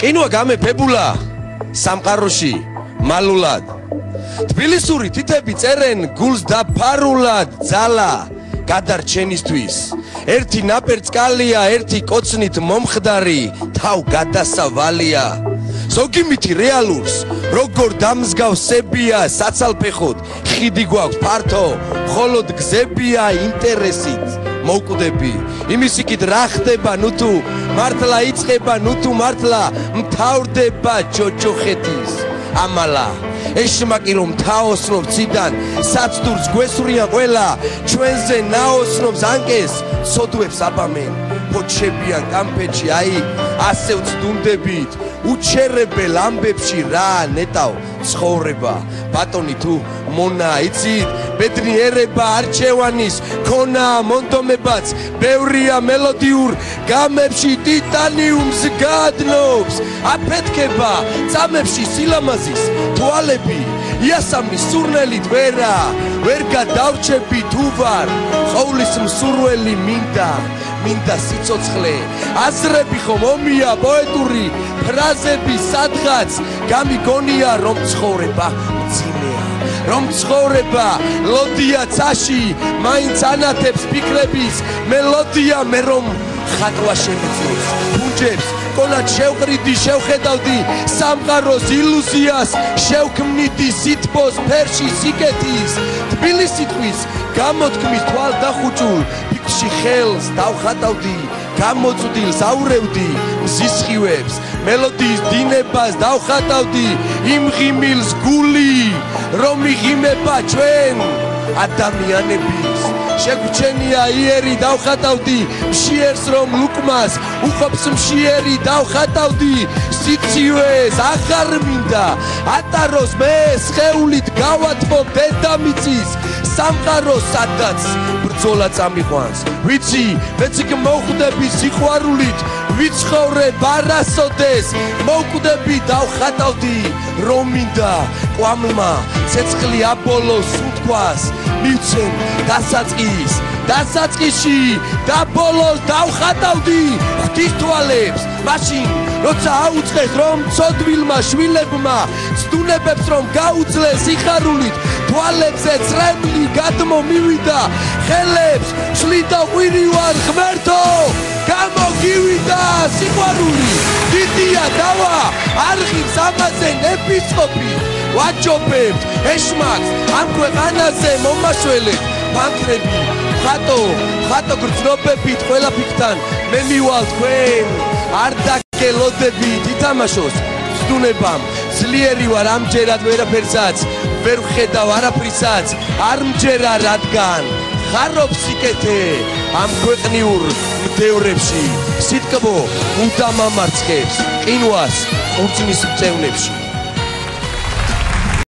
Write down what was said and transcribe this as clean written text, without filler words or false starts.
ყინვა გამეფებულა სამყაროში მალულად თბილისური თითები წერენ გულს დაფარულად ძალა გადარჩენისთვის ერთი ნაპერწკალია ერთი კოცნით მომხდარი თავ გადასავალია ზოგი მითი რეალურს როგორ დამსგავსებია საცალფეხოდ ხიდი გვაქვს ფართო მხოლოდ გზებია ინტერესით მოვკვდები იმის იქით რა ხდება ნუ თუ მართლა იწყება ნუ თუ მართლა მთავრდება ჯოჯოხეთის ამალა ეშმაკი რომ თაოსნობს ციდან საცდურს გვესვრიან ყველა ჩვენზე ნაოსნობს ანკეს სოდუებს აბამენ ფოჩებიან კამპეჩი აი ასე ვწდუნდებით უჩერებელ ამბებში რა ნეტავ ცხოვრება ბატონი თუ მონა იცით ბედნიერება არჩევანის ქონა მონდომებაც ბევრია მელოდიურ გამებში ტიტანიუმს გადნობს აფეთქება წამებში სილამაზის თვალები იასამნის სურნელით ვერ გადავრჩები თუ ვარ ყოვლის მსურველი მინდა სიცოცხლე აზრები ხომ ომია პოეტური ფრაზები სადღაც გამიგონია რომ ცხოვრება მძიმეა რომ ცხოვრება ლოდია ცაში მაინც ანათებს ფიქრების მელოდია მე რომ ხატვა შემიძლობს ბუნჯებს კონად შევყრიდი შევხედავდი სამყაროს ილუზიას შევქმნიდი სითბოს ფერში სიკეთის თბილისი თვის გამოთქმის თვალ დახუჭულ ფიქრში ხელს დავხატავდი გამოწვდილს აურევდი მზის სხივებს მელოდიის დინებას დავხატავდი იმ ღიმილს გული რომ იღიმება ჩვენ ადამიანების შეგვჩენია იერი დავხატავდი მშიერს რომ ლუკმას უხობს მშიერი დავხატავდი სიცივეს აღარ მინდა ატაროს მე სხეულით გავათმო დედამიწის სამყაროს სადაც ბრძოლა წამიყვანს ვიცი მოვხვდები სიყვარულით ვიცხოვრებ არასოდეს მოვკვდები დავხატავდი რომ მინდა ყვამლმა ცეცხლი აბოლოს უთქვას მივცენ დასაწყისში დაბოლოს დავხატავდი ღვთის თვალებს მაშინ როცა აუწყეს რომ ცოდვილმა შვილებმა ცდუნებებს რომ გაუძლეს სიხარულით თვალებზე წრემლი გადმო მივიდა ხელებს შლიდა ყვირივარ ღმერთო გამოგივიდა სიყვარული დიდია დავა არხის ამაზე ეპისკოპი ვაჯობებთ ეშმაკს ამ ქვეყანაზე მომაშველეთ ბანკრები ხატო გრძნობებით ყველაფრთან მე მივალ თქვენ არ დაგელოდებით ითამაშოს ცდუნებამ ძლიერი ვარ ამჯერად ვერაფერსაც ვერ ვხედავ არაფრისაც არ მჯერა რადგან ხარობს სიკეთე ამ ქვეყნიურ მდევრებში სიტკბო უდამ ამარცხებს ყინვას ყურძნის მწევნებში